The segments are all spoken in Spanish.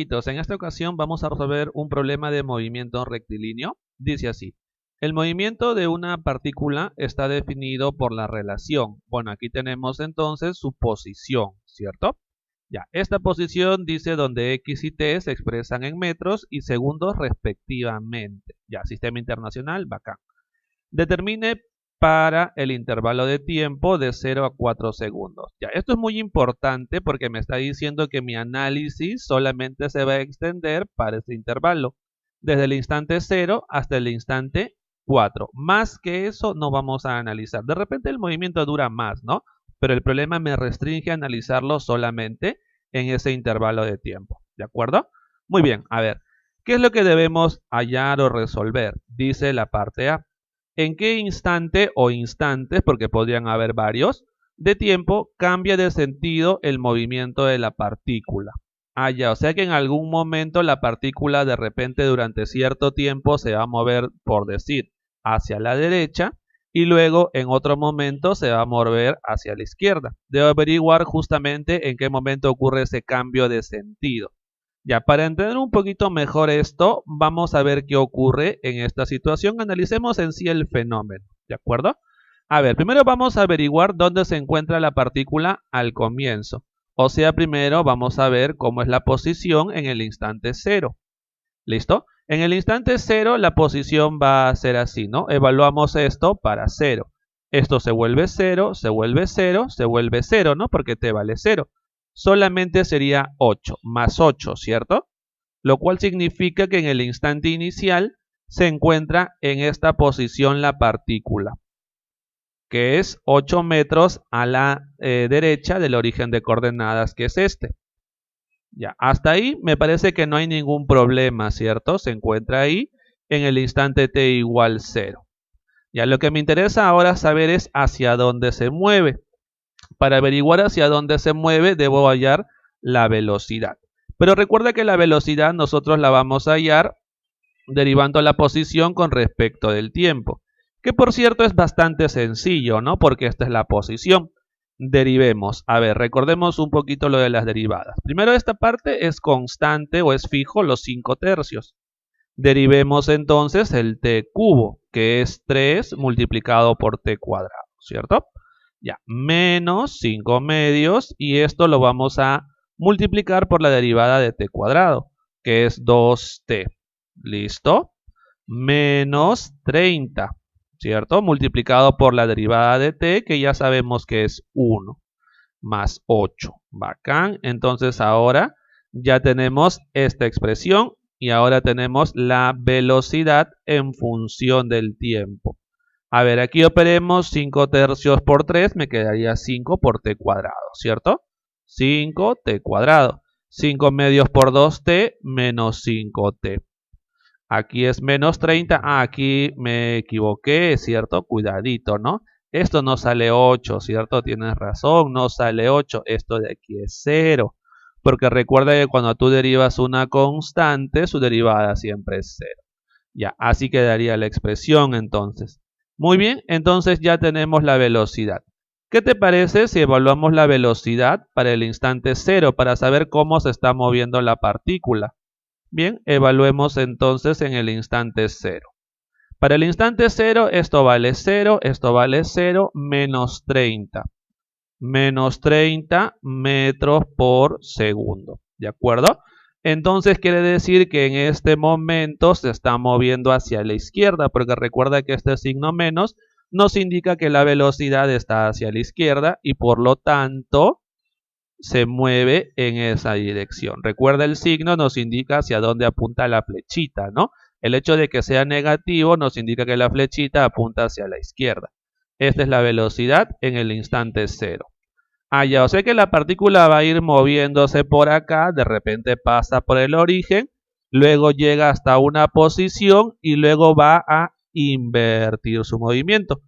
amiguitos, en esta ocasión vamos a resolver un problema de movimiento rectilíneo. Dice así: el movimiento de una partícula está definido por la relación. Bueno, aquí tenemos entonces su posición, ¿cierto? Ya, esta posición dice donde x y t se expresan en metros y segundos respectivamente. Ya, sistema internacional, bacán. Determine para el intervalo de tiempo de 0 a 4 segundos. Ya, esto es muy importante porque me está diciendo que mi análisis solamente se va a extender para este intervalo, desde el instante 0 hasta el instante 4. Más que eso no vamos a analizar. De repente el movimiento dura más, ¿no? Pero el problema me restringe a analizarlo solamente en ese intervalo de tiempo. ¿De acuerdo? Muy bien, a ver. ¿Qué es lo que debemos hallar o resolver? Dice la parte A. ¿En qué instante o instantes, porque podrían haber varios, de tiempo cambia de sentido el movimiento de la partícula? Ya, o sea que en algún momento la partícula de repente durante cierto tiempo se va a mover, por decir, hacia la derecha y luego en otro momento se va a mover hacia la izquierda. Debo averiguar justamente en qué momento ocurre ese cambio de sentido. Ya, para entender un poquito mejor esto, vamos a ver qué ocurre en esta situación. Analicemos en sí el fenómeno, ¿de acuerdo? A ver, primero vamos a averiguar dónde se encuentra la partícula al comienzo. O sea, primero vamos a ver cómo es la posición en el instante 0. ¿Listo? En el instante 0 la posición va a ser así, ¿no? Evaluamos esto para 0. Esto se vuelve 0, se vuelve 0, se vuelve 0, ¿no? Porque t vale 0. Solamente sería 8, más 8, ¿cierto? Lo cual significa que en el instante inicial se encuentra en esta posición la partícula, que es 8 metros a la derecha del origen de coordenadas, que es este. Ya, hasta ahí me parece que no hay ningún problema, ¿cierto? Se encuentra ahí en el instante t igual 0. Ya, lo que me interesa ahora saber es hacia dónde se mueve. Para averiguar hacia dónde se mueve, debo hallar la velocidad. Pero recuerda que la velocidad nosotros la vamos a hallar derivando la posición con respecto del tiempo. Que por cierto es bastante sencillo, ¿no? Porque esta es la posición. Derivemos. A ver, recordemos un poquito lo de las derivadas. Primero, esta parte es constante o es fijo, los 5 tercios. Derivemos entonces el t cubo, que es 3 multiplicado por t cuadrado, ¿cierto? Ya, menos 5 medios, y esto lo vamos a multiplicar por la derivada de t cuadrado, que es 2t. ¿Listo? Menos 30, ¿cierto? Multiplicado por la derivada de t, que ya sabemos que es 1, más 8. Bacán. Entonces ahora ya tenemos esta expresión y ahora tenemos la velocidad en función del tiempo. A ver, aquí operemos 5 tercios por 3, me quedaría 5 por t cuadrado, ¿cierto? 5t cuadrado. 5 medios por 2t, menos 5t. Aquí es menos 30. Aquí me equivoqué, ¿cierto? Cuidadito, ¿no? Esto no sale 8, ¿cierto? Tienes razón, no sale 8. Esto de aquí es 0. Porque recuerda que cuando tú derivas una constante, su derivada siempre es 0. Ya, así quedaría la expresión entonces. Muy bien, entonces ya tenemos la velocidad. ¿Qué te parece si evaluamos la velocidad para el instante 0 para saber cómo se está moviendo la partícula? Bien, evaluemos entonces en el instante 0. Para el instante 0, esto vale 0, esto vale 0, menos 30. Menos 30 metros por segundo. ¿De acuerdo? Entonces quiere decir que en este momento se está moviendo hacia la izquierda, porque recuerda que este signo menos nos indica que la velocidad está hacia la izquierda y por lo tanto se mueve en esa dirección. Recuerda, el signo nos indica hacia dónde apunta la flechita, ¿no? El hecho de que sea negativo nos indica que la flechita apunta hacia la izquierda. Esta es la velocidad en el instante 0. Ya, o sea que la partícula va a ir moviéndose por acá, de repente pasa por el origen, luego llega hasta una posición y luego va a invertir su movimiento.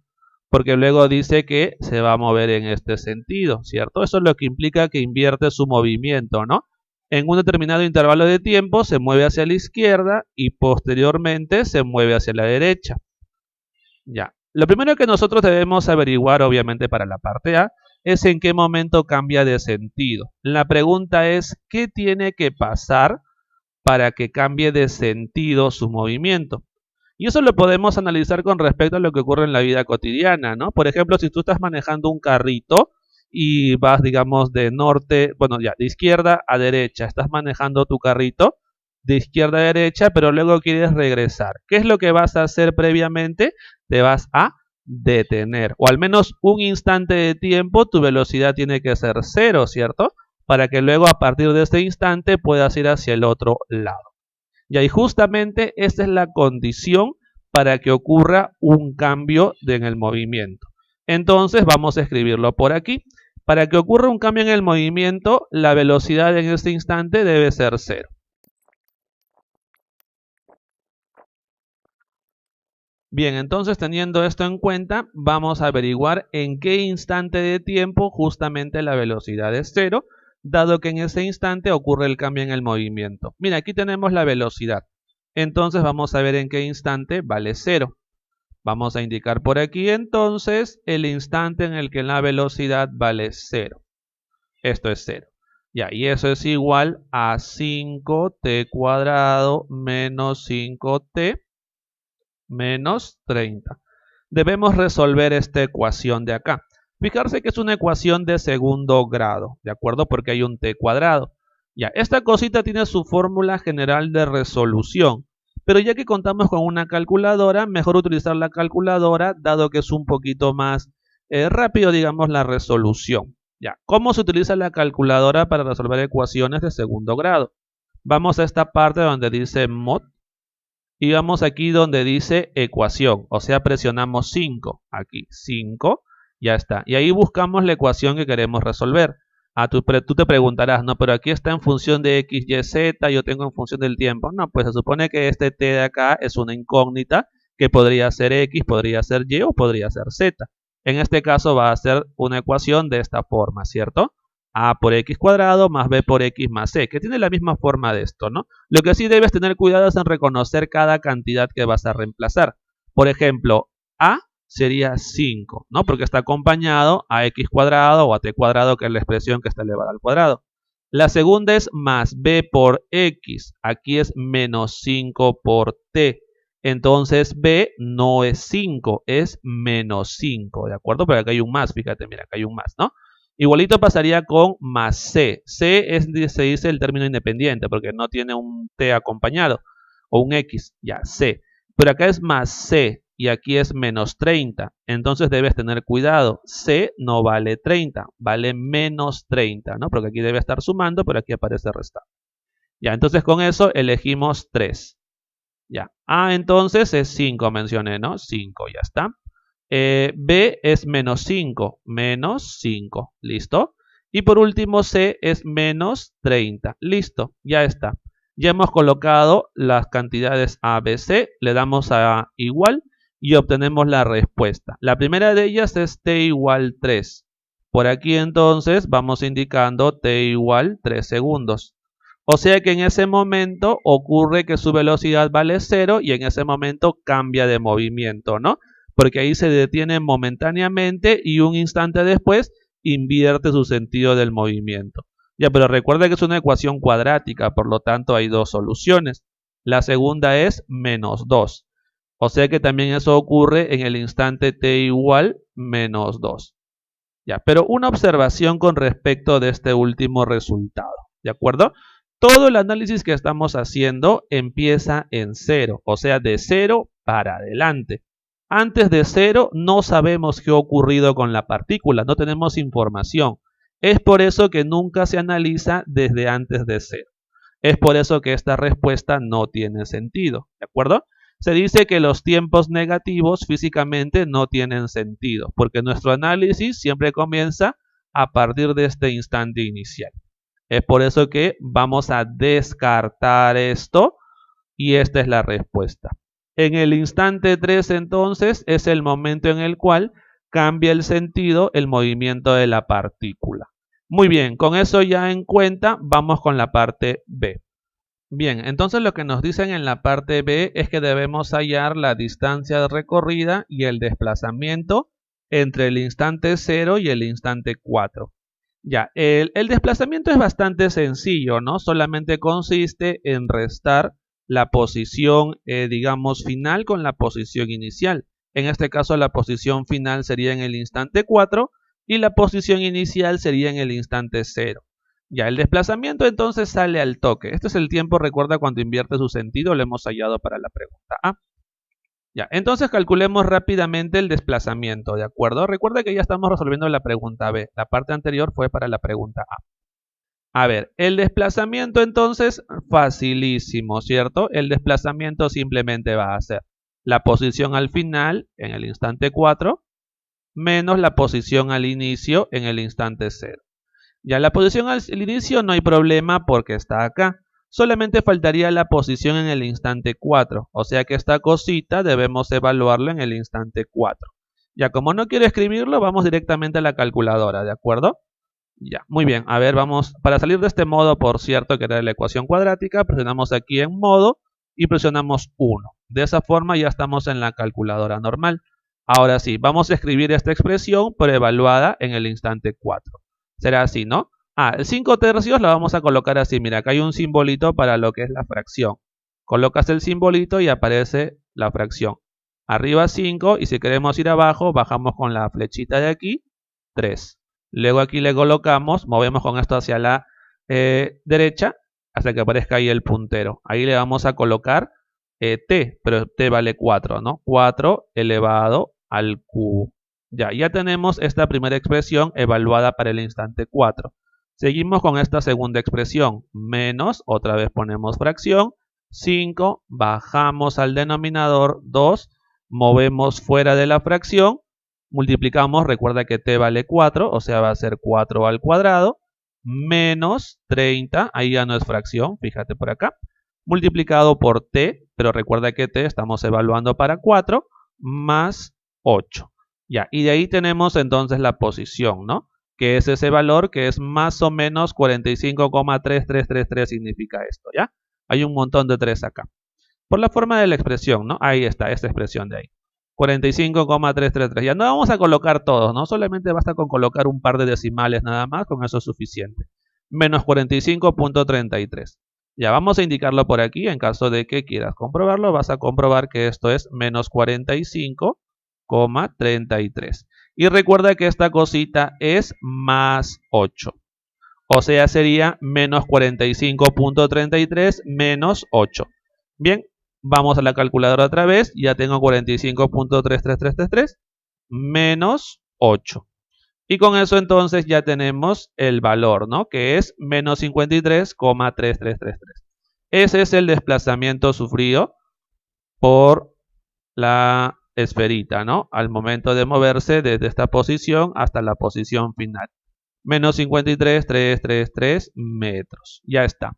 Porque luego dice que se va a mover en este sentido, ¿cierto? Eso es lo que implica que invierte su movimiento, ¿no? En un determinado intervalo de tiempo se mueve hacia la izquierda y posteriormente se mueve hacia la derecha. Ya. Lo primero que nosotros debemos averiguar, obviamente para la parte A, es en qué momento cambia de sentido. La pregunta es, ¿qué tiene que pasar para que cambie de sentido su movimiento. Y eso lo podemos analizar con respecto a lo que ocurre en la vida cotidiana, ¿no? Por ejemplo, si tú estás manejando un carrito y vas, digamos, de norte, bueno, ya, de izquierda a derecha, estás manejando tu carrito de izquierda a derecha, pero luego quieres regresar. ¿Qué es lo que vas a hacer previamente? Te vas a detener, o al menos un instante de tiempo tu velocidad tiene que ser 0, ¿cierto? Para que luego a partir de este instante puedas ir hacia el otro lado. Y ahí justamente esta es la condición para que ocurra un cambio en el movimiento. Entonces vamos a escribirlo por aquí. Para que ocurra un cambio en el movimiento, la velocidad en este instante debe ser 0. Bien, entonces teniendo esto en cuenta, vamos a averiguar en qué instante de tiempo justamente la velocidad es 0, dado que en ese instante ocurre el cambio en el movimiento. Mira, aquí tenemos la velocidad. Entonces vamos a ver en qué instante vale 0. Vamos a indicar por aquí entonces el instante en el que la velocidad vale 0. Esto es 0. Ya, y eso es igual a 5t cuadrado menos 5t menos 30. Debemos resolver esta ecuación de acá. Fijarse que es una ecuación de segundo grado, ¿de acuerdo? Porque hay un t cuadrado. Ya, esta cosita tiene su fórmula general de resolución, pero ya que contamos con una calculadora, mejor utilizar la calculadora, dado que es un poquito más rápido, digamos, la resolución. Ya, ¿cómo se utiliza la calculadora para resolver ecuaciones de segundo grado? Vamos a esta parte donde dice mod, y vamos aquí donde dice ecuación, o sea, presionamos 5, aquí 5, ya está. Y ahí buscamos la ecuación que queremos resolver. Tú te preguntarás, no, pero aquí está en función de x, y, z, yo tengo en función del tiempo. No, pues se supone que este t de acá es una incógnita que podría ser x, podría ser y o podría ser z. En este caso va a ser una ecuación de esta forma, ¿cierto? A por x cuadrado más b por x más c, que tiene la misma forma de esto, ¿no? Lo que sí debes tener cuidado es en reconocer cada cantidad que vas a reemplazar. Por ejemplo, a sería 5, ¿no? Porque está acompañado a x cuadrado o a t cuadrado, que es la expresión que está elevada al cuadrado. La segunda es más b por x. Aquí es menos 5 por t. Entonces b no es 5, es menos 5, ¿de acuerdo? Pero acá hay un más, fíjate, mira, acá hay un más, ¿no? Igualito pasaría con más c. C se dice el término independiente porque no tiene un t acompañado o un x, ya, c. Pero acá es más c y aquí es menos 30. Entonces debes tener cuidado. C no vale 30, vale menos 30, ¿no? Porque aquí debe estar sumando, pero aquí aparece restando. Ya, entonces con eso elegimos 3. Ya. A entonces es 5, mencioné, ¿no? 5, ya está. B es menos 5, ¿listo? Y por último C es menos 30, listo, ya está. Ya hemos colocado las cantidades A, B, C, le damos a igual y obtenemos la respuesta. La primera de ellas es t igual 3. Por aquí entonces vamos indicando t igual 3 segundos. O sea que en ese momento ocurre que su velocidad vale 0 y en ese momento cambia de movimiento, ¿no? Porque ahí se detiene momentáneamente y un instante después invierte su sentido del movimiento. Ya, pero recuerda que es una ecuación cuadrática, por lo tanto hay dos soluciones. La segunda es menos 2. O sea que también eso ocurre en el instante t igual menos 2. Ya, pero una observación con respecto de este último resultado, ¿de acuerdo? Todo el análisis que estamos haciendo empieza en 0, o sea, de 0 para adelante. Antes de 0 no sabemos qué ha ocurrido con la partícula, no tenemos información. Es por eso que nunca se analiza desde antes de 0. Es por eso que esta respuesta no tiene sentido, ¿de acuerdo? Se dice que los tiempos negativos físicamente no tienen sentido, porque nuestro análisis siempre comienza a partir de este instante inicial. Es por eso que vamos a descartar esto y esta es la respuesta. En el instante 3 entonces es el momento en el cual cambia el sentido, el movimiento de la partícula. Muy bien, con eso ya en cuenta vamos con la parte B. Bien, entonces lo que nos dicen en la parte B es que debemos hallar la distancia recorrida y el desplazamiento entre el instante 0 y el instante 4. Ya, el desplazamiento es bastante sencillo, ¿no? Solamente consiste en restar la posición, digamos, final con la posición inicial. En este caso, la posición final sería en el instante 4 y la posición inicial sería en el instante 0. Ya, el desplazamiento entonces sale al toque. Este es el tiempo, recuerda, cuando invierte su sentido, lo hemos hallado para la pregunta A. Ya, entonces calculemos rápidamente el desplazamiento, ¿de acuerdo? Recuerda que ya estamos resolviendo la pregunta B. La parte anterior fue para la pregunta A. A ver, el desplazamiento entonces, facilísimo, ¿cierto? El desplazamiento simplemente va a ser la posición al final en el instante 4 menos la posición al inicio en el instante 0. Ya la posición al inicio no hay problema porque está acá. Solamente faltaría la posición en el instante 4. O sea que esta cosita debemos evaluarlo en el instante 4. Ya como no quiero escribirlo, vamos directamente a la calculadora, ¿de acuerdo? Ya, muy bien. A ver, vamos. Para salir de este modo, por cierto, que era la ecuación cuadrática, presionamos aquí en modo y presionamos 1. De esa forma ya estamos en la calculadora normal. Ahora sí, vamos a escribir esta expresión, pero evaluada en el instante 4. Será así, ¿no? El 5 tercios la vamos a colocar así. Mira, acá hay un simbolito para lo que es la fracción. Colocas el simbolito y aparece la fracción. Arriba 5 y si queremos ir abajo, bajamos con la flechita de aquí, 3. Luego aquí le colocamos, movemos con esto hacia la derecha hasta que aparezca ahí el puntero. Ahí le vamos a colocar t, pero t vale 4, ¿no? 4 elevado al cubo. Ya tenemos esta primera expresión evaluada para el instante 4. Seguimos con esta segunda expresión, menos, otra vez ponemos fracción, 5, bajamos al denominador 2, movemos fuera de la fracción, multiplicamos, recuerda que t vale 4, o sea va a ser 4 al cuadrado, menos 30, ahí ya no es fracción, fíjate por acá, multiplicado por t, pero recuerda que t estamos evaluando para 4, más 8. Ya, y de ahí tenemos entonces la posición, ¿no? Que es ese valor que es más o menos 45,3333 significa esto, ¿ya? Hay un montón de 3 acá. Por la forma de la expresión, ¿no? Ahí está, esta expresión de ahí. 45,333. Ya no vamos a colocar todos, ¿no? Solamente basta con colocar un par de decimales nada más, con eso es suficiente. Menos 45,33. Ya vamos a indicarlo por aquí, en caso de que quieras comprobarlo, vas a comprobar que esto es menos 45,33. Y recuerda que esta cosita es más 8. O sea, sería menos 45,33 menos 8. Bien, vamos a la calculadora otra vez. Ya tengo 45,33333 menos 8. Y con eso entonces ya tenemos el valor, ¿no? Que es menos 53,3333. Ese es el desplazamiento sufrido por la esferita, ¿no? Al momento de moverse desde esta posición hasta la posición final. Menos 53,333 metros. Ya está.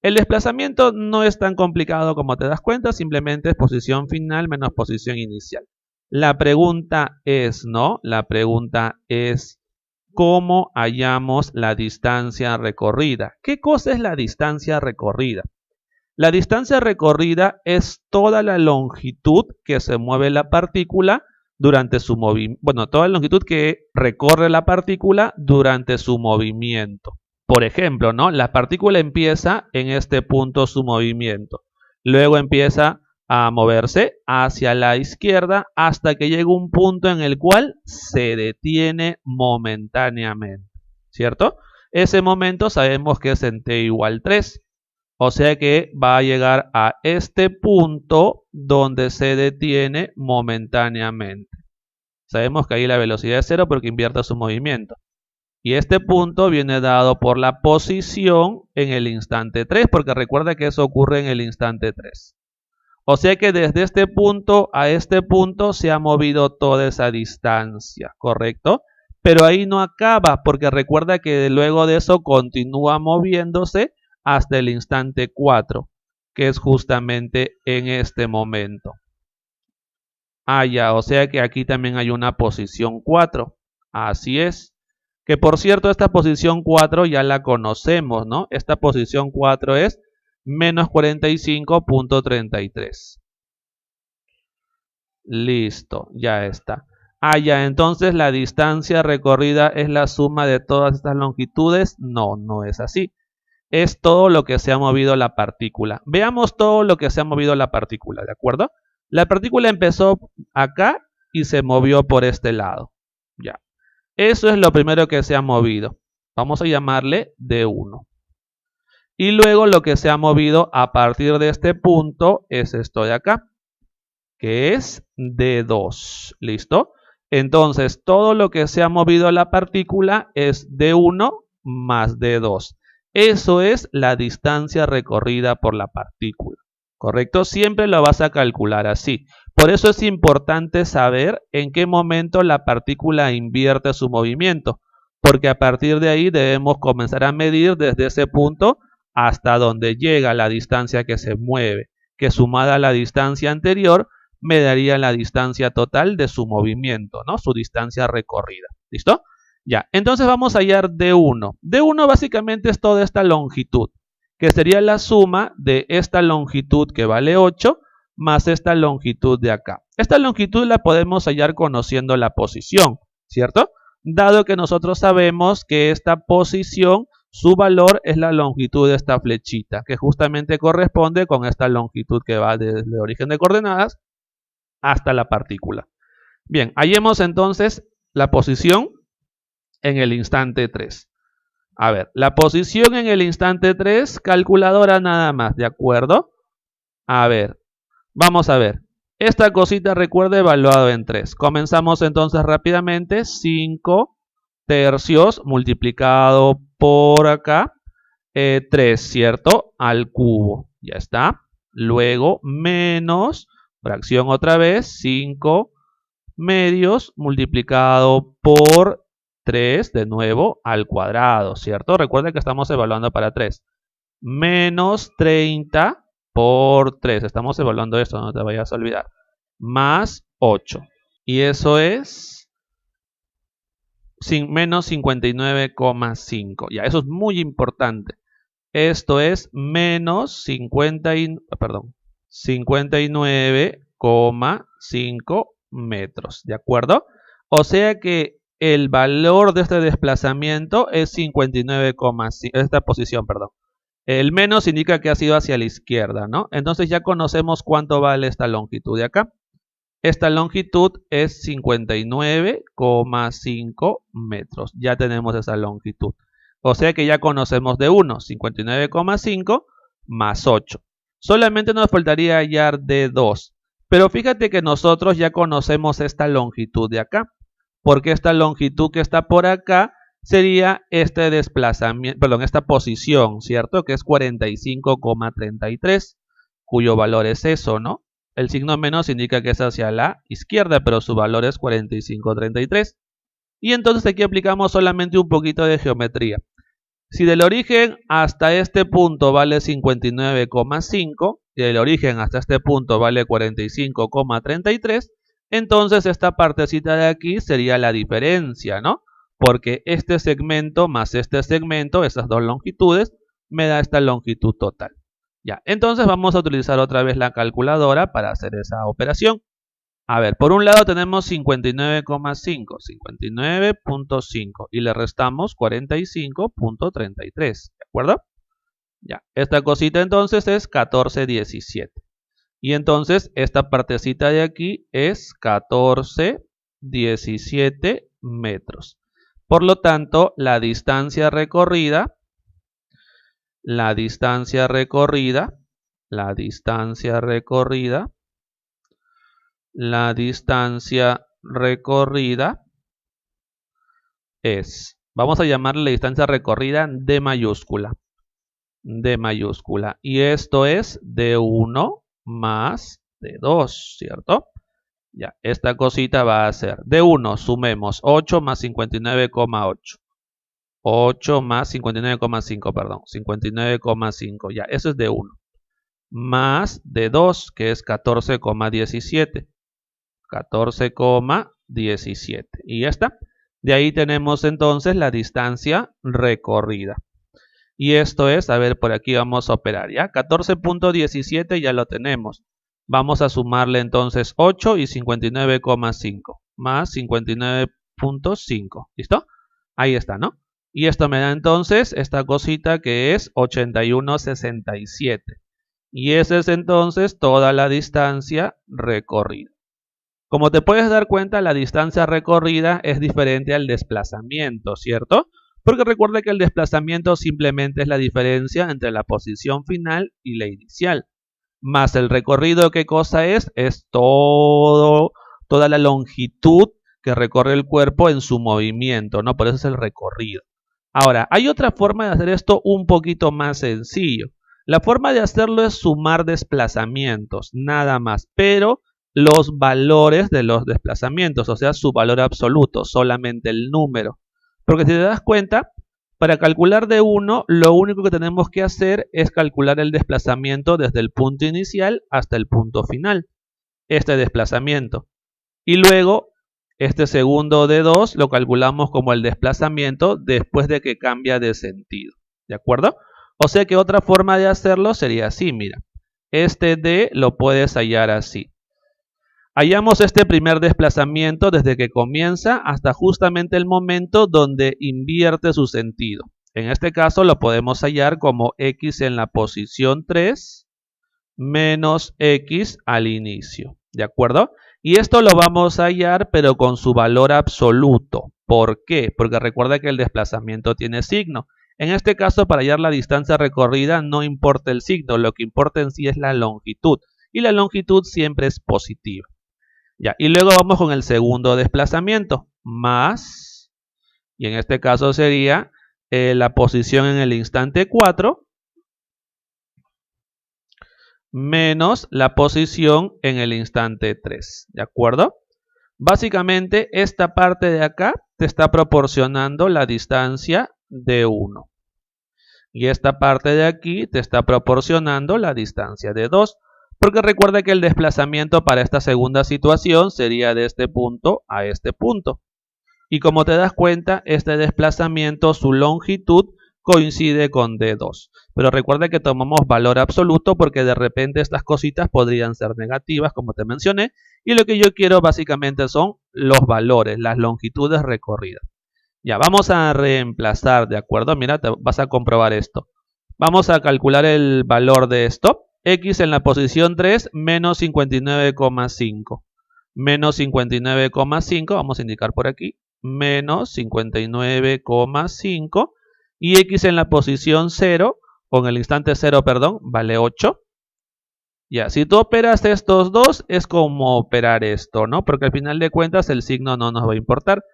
El desplazamiento no es tan complicado como te das cuenta, simplemente es posición final menos posición inicial. La pregunta es, ¿no? La pregunta es, ¿cómo hallamos la distancia recorrida? ¿Qué cosa es la distancia recorrida? La distancia recorrida es toda la longitud que se mueve la partícula durante su movimiento. Bueno, toda la longitud que recorre la partícula durante su movimiento. Por ejemplo, ¿no? La partícula empieza en este punto su movimiento. Luego empieza a moverse hacia la izquierda hasta que llega un punto en el cual se detiene momentáneamente. ¿Cierto? Ese momento sabemos que es en t igual 3. O sea que va a llegar a este punto donde se detiene momentáneamente. Sabemos que ahí la velocidad es 0 porque invierte su movimiento. Y este punto viene dado por la posición en el instante 3, porque recuerda que eso ocurre en el instante 3. O sea que desde este punto a este punto se ha movido toda esa distancia, ¿correcto? Pero ahí no acaba, porque recuerda que luego de eso continúa moviéndose hasta el instante 4, que es justamente en este momento. Ya, o sea que aquí también hay una posición 4. Así es. Que por cierto, esta posición 4 ya la conocemos, ¿no? Esta posición 4 es menos 45,33. Listo, ya está. Ah, ya, entonces la distancia recorrida es la suma de todas estas longitudes. No, no es así. Es todo lo que se ha movido la partícula. Veamos todo lo que se ha movido la partícula, ¿de acuerdo? La partícula empezó acá y se movió por este lado. Ya. Eso es lo primero que se ha movido. Vamos a llamarle D1. Y luego lo que se ha movido a partir de este punto es esto de acá, que es D2. ¿Listo? Entonces, todo lo que se ha movido la partícula es D1 más D2. Eso es la distancia recorrida por la partícula. ¿Correcto? Siempre lo vas a calcular así. Por eso es importante saber en qué momento la partícula invierte su movimiento, porque a partir de ahí debemos comenzar a medir desde ese punto hasta donde llega la distancia que se mueve, que sumada a la distancia anterior me daría la distancia total de su movimiento, ¿no? Su distancia recorrida. ¿Listo? Ya, entonces vamos a hallar D1. D1 básicamente es toda esta longitud, que sería la suma de esta longitud que vale 8 más esta longitud de acá. Esta longitud la podemos hallar conociendo la posición, ¿cierto? Dado que nosotros sabemos que esta posición, su valor es la longitud de esta flechita, que justamente corresponde con esta longitud que va desde el origen de coordenadas hasta la partícula. Bien, hallemos entonces la posición en el instante 3. A ver, la posición en el instante 3, calculadora nada más, ¿de acuerdo? A ver, vamos a ver. Esta cosita recuerda evaluado en 3. Comenzamos entonces rápidamente. 5 tercios multiplicado por acá. 3, ¿cierto? Al cubo. Ya está. Luego menos, fracción otra vez, 5 medios multiplicado por 3 de nuevo al cuadrado, ¿cierto? Recuerden que estamos evaluando para 3. Menos 30 por 3. Estamos evaluando esto, no te vayas a olvidar. Más 8. Y eso es menos 59,5. Ya, eso es muy importante. Esto es menos 59,5 metros, ¿de acuerdo? O sea que el valor de este desplazamiento es 59,5, esta posición, perdón. El menos indica que ha sido hacia la izquierda, ¿no? Entonces ya conocemos cuánto vale esta longitud de acá. Esta longitud es 59,5 metros. Ya tenemos esa longitud. O sea que ya conocemos de 1, 59,5 más 8. Solamente nos faltaría hallar de 2. Pero fíjate que nosotros ya conocemos esta longitud de acá. Porque esta longitud que está por acá sería este desplazamiento, perdón, esta posición, ¿cierto? Que es 45,33, cuyo valor es eso, ¿no? El signo menos indica que es hacia la izquierda, pero su valor es 45,33. Y entonces aquí aplicamos solamente un poquito de geometría. Si del origen hasta este punto vale 59,5 y del origen hasta este punto vale 45,33, entonces esta partecita de aquí sería la diferencia, ¿no? Porque este segmento más este segmento, esas dos longitudes, me da esta longitud total. Ya, entonces vamos a utilizar otra vez la calculadora para hacer esa operación. A ver, por un lado tenemos 59,5, 59,5 y le restamos 45,33, ¿de acuerdo? Ya, esta cosita entonces es 14,17. Y entonces esta partecita de aquí es 14,17 metros. Por lo tanto, la distancia recorrida es, vamos a llamarle la distancia recorrida D mayúscula. Y esto es D1 más D2, ¿cierto? Ya, esta cosita va a ser D1, sumemos 8 más 59,8. 8 más 59,5, perdón, 59,5, ya, eso es D1. Más D2, que es 14,17. 14,17. Y ya está. De ahí tenemos entonces la distancia recorrida. Y esto es, a ver, por aquí vamos a operar, ¿ya? 14,17 ya lo tenemos. Vamos a sumarle entonces 8 y 59,5. más 59.5. ¿Listo? Ahí está, ¿no? Y esto me da entonces esta cosita que es 81,67. Y esa es entonces toda la distancia recorrida. Como te puedes dar cuenta, la distancia recorrida es diferente al desplazamiento, ¿cierto? Porque recuerda que el desplazamiento simplemente es la diferencia entre la posición final y la inicial. Más el recorrido, ¿qué cosa es? Es toda la longitud que recorre el cuerpo en su movimiento, ¿no? Por eso es el recorrido. Ahora, hay otra forma de hacer esto un poquito más sencillo. La forma de hacerlo es sumar desplazamientos, nada más, pero los valores de los desplazamientos, o sea, su valor absoluto, solamente el número. Porque si te das cuenta, para calcular de 1, lo único que tenemos que hacer es calcular el desplazamiento desde el punto inicial hasta el punto final. Este desplazamiento. Y luego, este segundo de 2 lo calculamos como el desplazamiento después de que cambia de sentido. ¿De acuerdo? O sea que otra forma de hacerlo sería así, mira. Este D lo puedes hallar así. Hallamos este primer desplazamiento desde que comienza hasta justamente el momento donde invierte su sentido. En este caso lo podemos hallar como x en la posición 3 menos x al inicio. ¿De acuerdo? Y esto lo vamos a hallar pero con su valor absoluto. ¿Por qué? Porque recuerda que el desplazamiento tiene signo. En este caso, para hallar la distancia recorrida no importa el signo, lo que importa en sí es la longitud. Y la longitud siempre es positiva. Ya, y luego vamos con el segundo desplazamiento, más, y en este caso sería la posición en el instante 4, menos la posición en el instante 3, ¿de acuerdo? Básicamente, esta parte de acá te está proporcionando la distancia de 1. Y esta parte de aquí te está proporcionando la distancia de 2. Porque recuerda que el desplazamiento para esta segunda situación sería de este punto a este punto. Y como te das cuenta, este desplazamiento, su longitud, coincide con D2. Pero recuerda que tomamos valor absoluto porque de repente estas cositas podrían ser negativas, como te mencioné. Y lo que yo quiero básicamente son los valores, las longitudes recorridas. Ya, vamos a reemplazar, ¿de acuerdo? Mira, vas a comprobar esto. Vamos a calcular el valor de esto. X en la posición 3 menos 59,5. Menos 59,5, vamos a indicar por aquí. Menos 59,5. Y X en la posición 0, o en el instante 0, perdón, vale 8. Ya, si tú operas estos dos, es como operar esto, ¿no? Porque al final de cuentas el signo no nos va a importar.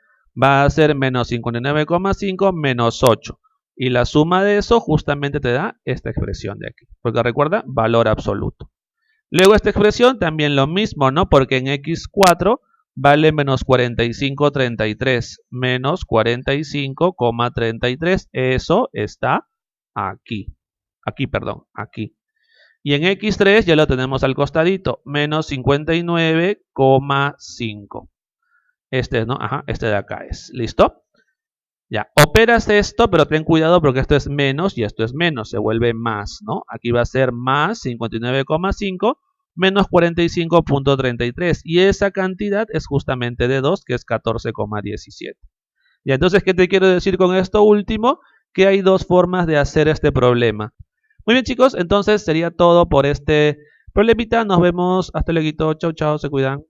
Va a ser menos 59,5 menos 8. Y la suma de eso justamente te da esta expresión de aquí. Porque recuerda, valor absoluto. Luego esta expresión también lo mismo, ¿no? Porque en x4 vale menos 45,33. Menos 45,33. Eso está aquí. Aquí, perdón, aquí. Y en x3 ya lo tenemos al costadito. Menos 59,5. Este, ¿no? Ajá, este de acá es. ¿Listo? Ya, operas esto, pero ten cuidado porque esto es menos y esto es menos, se vuelve más, ¿no? Aquí va a ser más 59,5 menos 45,33 y esa cantidad es justamente de 2, que es 14,17. Y entonces, ¿qué te quiero decir con esto último? Que hay dos formas de hacer este problema. Muy bien, chicos, entonces sería todo por este problemita. Nos vemos hasta luego. Chau, chau, se cuidan.